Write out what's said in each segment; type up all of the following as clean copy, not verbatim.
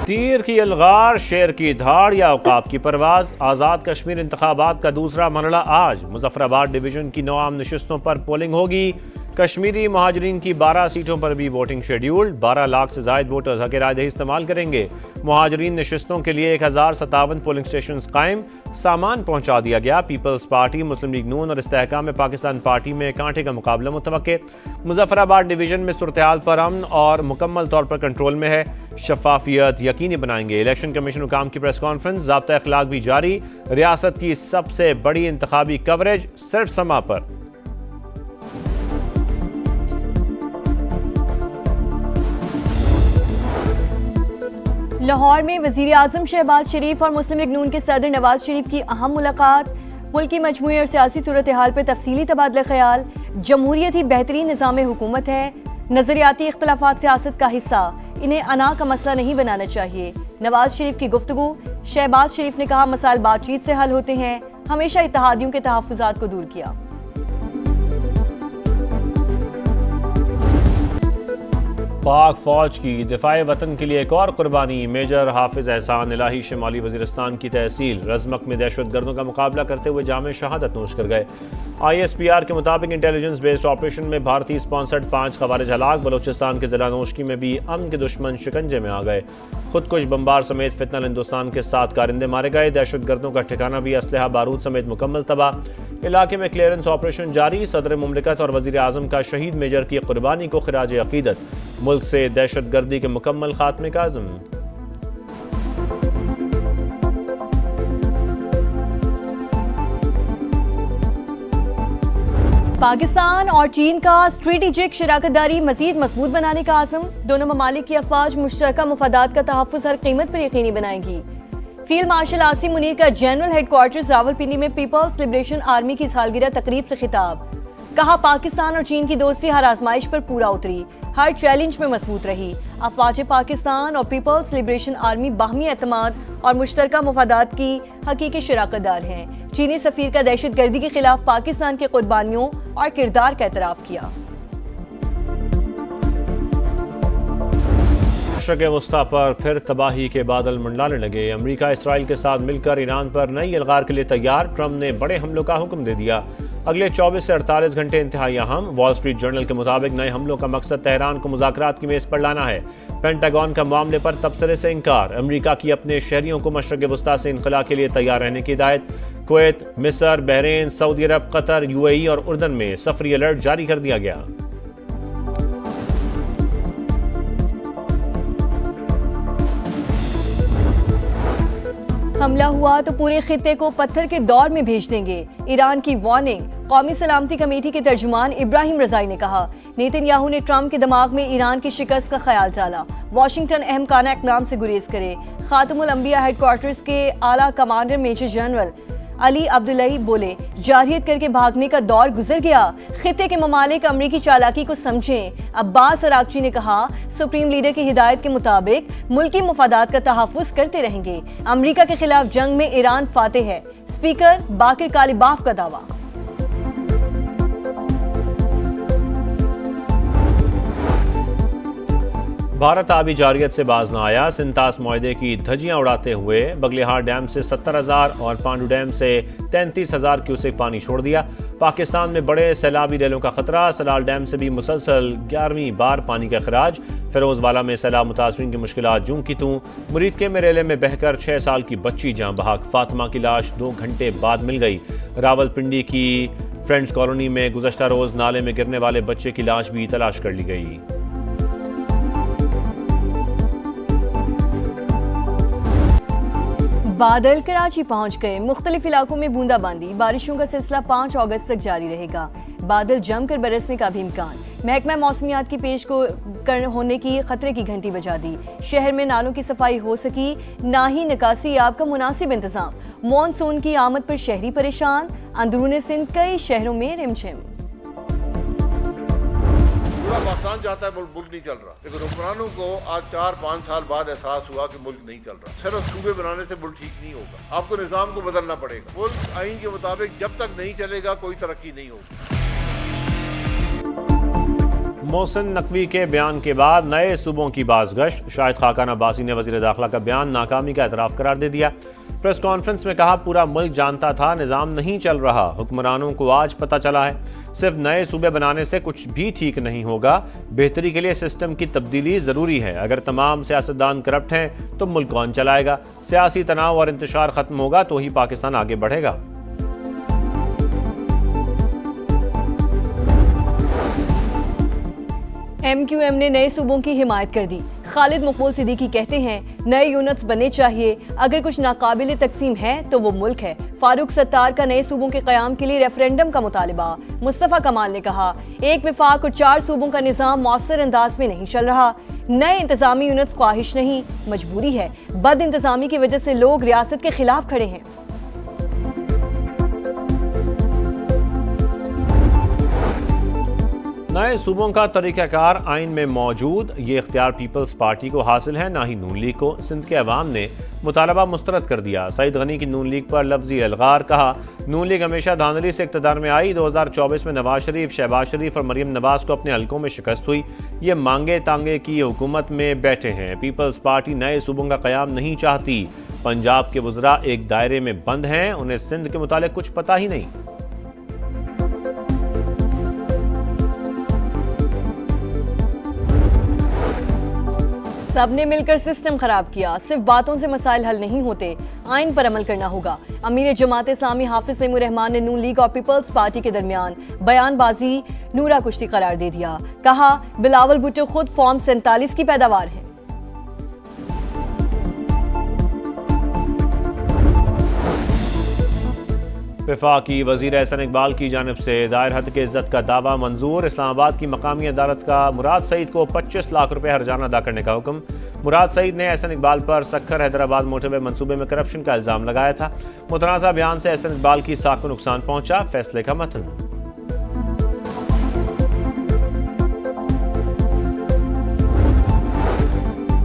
तीर की अलगार, शेर की धाड़ या औकाफ की परवाज। आज़ाद कश्मीर इंतखाबात का दूसरा मरहला आज। मुजफ्फराबाद डिवीजन की 9 आम नशिस्तों पर पोलिंग होगी। कश्मीरी महाजरीन की 12 सीटों पर भी वोटिंग शेड्यूल्ड। 12 लाख से जायद वोटर्स हक रायदही इस्तेमाल करेंगे। महाजरीन नशिस्तों के लिए 1057 पोलिंग स्टेशन कायम। सामान पहुंचा दिया गया। पीपल्स पार्टी, मुस्लिम लीग नून और इस्तेहकाम पाकिस्तान पार्टी में कांटे का मुकाबला मुतवक्के। मुजफ्फराबाद डिवीजन में सूरत-ए-हाल पर अमन और मुकम्मल तौर पर कंट्रोल में है। शफाफियत यकीनी बनाएंगे। इलेक्शन कमीशन हुकाम की प्रेस कॉन्फ्रेंस। ज़ाब्ता अखलाक भी जारी। रियासत की सबसे बड़ी इंतखाबी कवरेज सिर्फ समा पर। लाहौर में वज़ीर आज़म शहबाज शरीफ और मुस्लिम लीग नून के सदर नवाज शरीफ की अहम मुलाकात। मुल्क की मजमूई और सियासी सूरत हाल पर तफसीली तबादला ख्याल। जमहूरियत ही बेहतरीन निज़ाम हुकूमत है। नजरियाती इख्तलाफात सियासत का हिस्सा, इन्हें अना का मसला नहीं बनाना चाहिए। नवाज शरीफ की गुफ्तगू। शहबाज शरीफ ने कहा मसाइल बातचीत से हल होते हैं। हमेशा इत्तेहादियों के तहफ़्फ़ुज़ात को दूर किया। पाक फौज की दिफाए वतन के लिए एक और कुर्बानी। मेजर हाफिज एहसान इलाही शिमाली वजीरिस्तान की तहसील रजमक में दहशत गर्दों का मुकाबला करते हुए जामे शहादत नोश कर गए। ISPR के मुताबिक इंटेलिजेंस बेस्ड ऑपरेशन में भारतीय स्पॉन्सर्ड 5 खवारिज हलाक। बलोचिस्तान के जिला नोशकी में भी अमन के दुश्मन शिकंजे में आ गए। खुदकुश बम्बार समेत फितनल हिंदुस्तान के 7 कारिंदे मारे गए। दहशत गर्दों का ठिकाना भी असलहा बारूद समेत मुकम्मल तबाह। इलाके में क्लियरेंस ऑपरेशन जारी। सदर मुमलिकत और वजीर आजम का शहीद मेजर की कुर्बानी को खिराज अकीदत। मुल्क से दहशत गर्दी के मुकम्मल खात्मे का अज़्म। पाकिस्तान और चीन का स्ट्रेटेजिक शराकतदारी मजीद मजबूत बनाने का आज़म। दोनों ममालिक की अफवाज मुश्तरका मुफादात का तहफ़्फ़ुज़ हर कीमत पर यकीनी बनाएंगी। फील्ड मार्शल आसिम मुनीर का जनरल हेडक्वार्टर्स रावलपिंडी में पीपल्स लिबरेशन आर्मी की सालगिरह तकरीब से खिताब। कहा पाकिस्तान और चीन की दोस्ती हर आजमाइश पर पूरा उतरी, हर चैलेंज में मजबूत रही। अफवाज पाकिस्तान और पीपल्स लिबरेशन आर्मी बाहमी एतमाद और मुश्तरका मुफादात की हकीकी शराकतदार हैं। चीनी सफीर का दहशत गर्दी के खिलाफ पाकिस्तान की कुर्बानियों और किरदार का एतराफ़ किया। मशरक़ वस्ता पर फिर तबाही के बादल मंडलाने लगे। अमरीका इसराइल के साथ मिलकर ईरान पर नई अलगार के लिए तैयार। ट्रंप ने बड़े हमलों का हुक्म दे दिया। अगले 24 से 48 घंटे इंतहाई अहम। वॉल स्ट्रीट जर्नल के मुताबिक नए हमलों का मकसद तेहरान को मुज़ाकरात की मेज़ पर लाना है। पेंटागन का मामले पर तबसरे से इनकार। अमरीका की अपने शहरियों को मशरक़ वस्ता से इनखला के लिए तैयार रहने की हिदायत। कुवैत, मिस्र, बहरीन, सऊदी अरब, कतर, UAE और उर्दन में सफरी अलर्ट जारी कर दिया गया। हमला हुआ तो पूरे खित्ते को पत्थर के दौर में भेज देंगे, ईरान की वार्निंग। कौमी सलामती कमेटी के तर्जुमान इब्राहिम रजाई ने कहा नेतन्याहू ने ट्रंप के दिमाग में ईरान की शिकस्त का ख्याल डाला। वाशिंगटन अहम खाना इक़दाम से गुरेज करे। खातमुल अंबिया हेडक्वार्टर्स के आला commander major general Ali Abdullahi बोले जारियत करके भागने का दौर गुजर गया। खित्ते के ममालिक अमरीकी चालाकी को समझें। अब्बास अरागची ने कहा सुप्रीम लीडर की हिदायत के मुताबिक मुल्की मुफादात का तहफ़्फ़ुज़ करते रहेंगे। अमरीका के खिलाफ जंग में ईरान फातेह है। स्पीकर बाकिर कालिबाफ का दावा। भारत आबी जारियत से बाज न आया। सिंतास मुआहदे की धज्जियां उड़ाते हुए बगलिहार डैम से 70,000 और पांडू डैम से 33,000 क्यूसेक पानी छोड़ दिया। पाकिस्तान में बड़े सैलाबी रेलों का खतरा। सलाल डैम से भी मुसलसल 11वीं बार पानी का खराज। फिरोजवाला में सैलाब मुतासरीन की मुश्किलात जूं की तूं। मुरीदके में रेले में बहकर 6 साल की बच्ची जां बहक। फातिमा की लाश 2 घंटे बाद मिल गई। रावलपिंडी की फ्रेंड्स कॉलोनी में गुज़श्ता रोज नाले में गिरने वाले बच्चे की लाश भी तलाश कर ली गई। बादल कराची पहुंच गए। मुख्तलिफ इलाकों में बूंदाबांदी। बारिशों का सिलसिला 5 अगस्त तक जारी रहेगा। बादल जमकर बरसने का भी इम्कान। महकमा मौसमियात की पेश को होने की खतरे की घंटी बजा दी। शहर में नालों की सफाई हो सकी, ना ही निकासी आब का मुनासिब इंतजाम। मॉनसून की आमद पर शहरी परेशान। अंदरूनी सिंध कई शहरों में रिमझिम। पूरा पाकिस्तान चाहता है मुल्क नहीं चल रहा, लेकिन हुक्मरानों को आज 4-5 साल बाद एहसास हुआ कि मुल्क नहीं चल रहा। सिर्फ सूबे बनाने से मुल्क ठीक नहीं होगा, आपको निज़ाम को बदलना पड़ेगा। मुल्क आईन के मुताबिक जब तक नहीं चलेगा कोई तरक्की नहीं होगी। मोहसिन नकवी के बयान के बाद नए सूबों की बाज़गश्त। शाहिद खाकान अब्बासी ने वज़ीर दाखिला का बयान नाकामी का एतराफ़ करार दे दिया। प्रेस कॉन्फ्रेंस में कहा, पूरा मुल्क जानता था निज़ाम नहीं चल रहा, हुक्मरानों को आज पता चला है। सिर्फ नए सूबे बनाने से कुछ भी ठीक नहीं होगा, बेहतरी के लिए सिस्टम की तब्दीली ज़रूरी है। अगर तमाम सियासतदान करप्ट हैं तो मुल्क कौन चलाएगा? सियासी तनाव और इंतशार ख़त्म होगा तो ही पाकिस्तान आगे बढ़ेगा। MQM ने नए सूबों की हिमायत कर दी। खालिद मकबूल सिद्दीकी कहते हैं, नए यूनिट्स बनने चाहिए। अगर कुछ नाकाबिल तकसीम है तो वो मुल्क है। फारूक सत्तार का नए सूबों के क़याम के लिए रेफरेंडम का मुतालिबा। मुस्तफ़ा कमाल ने कहा, एक विफाक और 4 सूबों का निज़ाम मौसर अंदाज में नहीं चल रहा। नए इंतजामी यूनिट्स ख्वाहिश नहीं, मजबूरी है। बद इंतजामी की वजह से लोग रियासत के खिलाफ खड़े हैं। नए सूबों का तरीक़ाकार आइन में मौजूद, ये इख्तियार पीपल्स पार्टी को हासिल है, ना ही नून लीग को। सिंध के अवाम ने मुतालबा मुस्तरद कर दिया। सईद गनी की नून लीग पर लफ्जी अलगार। कहा, नून लीग हमेशा धांधली से इक़्तिदार में आई। 2024 में नवाज शरीफ, शहबाज शरीफ और मरीम नवाज को अपने हलकों में शिकस्त हुई। ये मांगे तांगे की हुकूमत में बैठे हैं। पीपल्स पार्टी नए सूबों का क़याम नहीं चाहती। पंजाब के वज़रा एक दायरे में बंद हैं, उन्हें सिंध के मुतालिक कुछ पता ही नहीं। सबने मिलकर सिस्टम खराब किया। सिर्फ बातों से मसाइल हल नहीं होते, आइन पर अमल करना होगा। अमीर जमात इस्लामी हाफिज सईमुर रहमान ने नून लीग और पीपल्स पार्टी के दरमियान बयानबाजी नूरा कुश्ती करार दे दिया। कहा, बिलावल भुट्टो खुद फॉर्म 47 की पैदावार है। वफाकी वज़ीर एहसन इकबाल की जानिब से दायर हद के इज्जत का दावा मंजूर। इस्लामाबाद की मकामी अदालत का मुराद सईद को 25 लाख रुपए हर्जाना अदा करने का हुक्म। मुराद सईद ने एहसन इकबाल पर सक्खर हैदराबाद मोटरवे मंसूबे में करप्शन का इल्ज़ाम लगाया था। मुतनाज़ा बयान से एहसन इकबाल की साख को नुकसान पहुंचा। फैसले का मतन।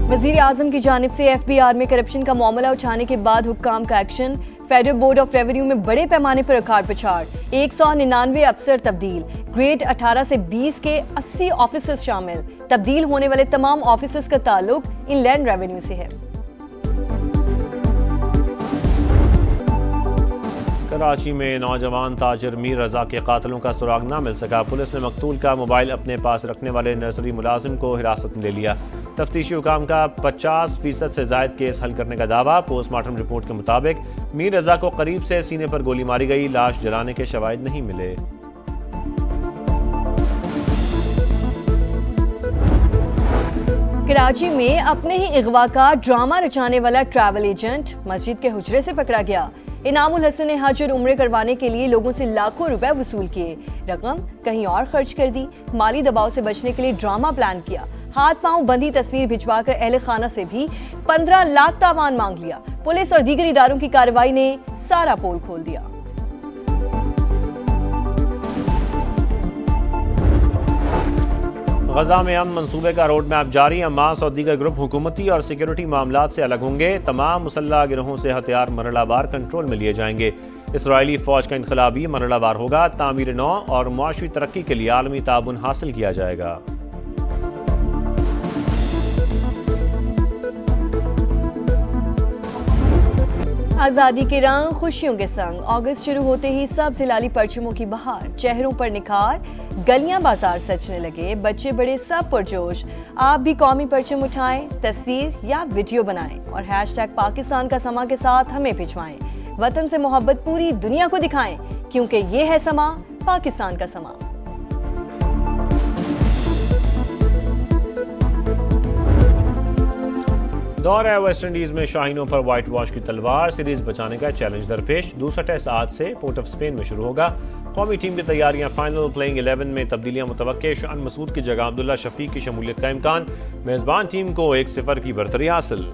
वज़ीर आज़म की जानिब से FBR में करप्शन का मामला उठाने के बाद हुक्काम का action. Federal board of revenue में बड़े पैमाने पर अखाड़ पछाड़। 199 अफसर तब्दील। ग्रेड 18 से 20 के 80 ऑफिसर्स शामिल। तब्दील होने वाले तमाम ऑफिसर्स का ताल्लुक इनलैंड रेवेन्यू से है। कराची में नौजवान ताजिर मीर रजा के कातलों का सुराग ना मिल सका। पुलिस ने मकतूल का मोबाइल अपने पास रखने वाले नर्सरी मुलाजिम को हिरासत में ले लिया। तफ्तीशी हुकाम का 50% से जायद केस हल करने का दावा। पोस्टमार्टम रिपोर्ट के मुताबिक मीर रजा को करीब से सीने पर गोली मारी गई। लाश जलाने के शवाहिद नहीं मिले। कराची में अपने ही अगवा का ड्रामा रचाने वाला ट्रैवल एजेंट मस्जिद के हुजरे से पकड़ा गया। इनामुल हसन ने हज और उम्रे करवाने के लिए लोगों से लाखों रुपए वसूल किए। रकम कहीं और खर्च कर दी। माली दबाव से बचने के लिए ड्रामा प्लान किया। हाथ पांव बंधी तस्वीर भिजवाकर अहले खाना से भी 15 लाख तावान मांग लिया। पुलिस और दीगर इदारों की कार्रवाई ने सारा पोल खोल दिया। गजा में अमन मंसूबे का रोड मैप जारी। अम्मास और दीगर ग्रुप हुकूमती और सिक्योरिटी मामलात से अलग होंगे। तमाम मुसल्लह गिरोहों से हथियार मरहलावार कंट्रोल में लिए जाएंगे। इसराइली फौज का इनकलाब भी मरहलावार होगा। तामीर नौ और मुआशी तरक्की के लिए आलमी ताउन हासिल किया जाएगा। आज़ादी के रंग खुशियों के संग। अगस्त शुरू होते ही सब जिलाली परचमों की बहार। चेहरों पर निखार, गलियां बाजार सजने लगे। बच्चे बड़े सब पुरजोश। आप भी कौमी परचम उठाएं, तस्वीर या वीडियो बनाएं और हैशटैग पाकिस्तान का समा के साथ हमें भिजवाएं। वतन से मोहब्बत पूरी दुनिया को दिखाएं, क्योंकि ये है समा, पाकिस्तान का समा। दौरा वेस्ट इंडीज में शाहीनों पर व्हाइट वॉश की तलवार। सीरीज बचाने का चैलेंज दरपेश। दूसरा टेस्ट आज से पोर्ट ऑफ स्पेन में शुरू होगा। कौमी टीम की तैयारियां फाइनल। प्लेइंग 11 में तब्दीलियां मुतवक्के। शान मसूद की जगह अब्दुल्ला शफीक की शमूलियत का इम्कान। मेजबान टीम को 1-0 की बरतरी हासिल।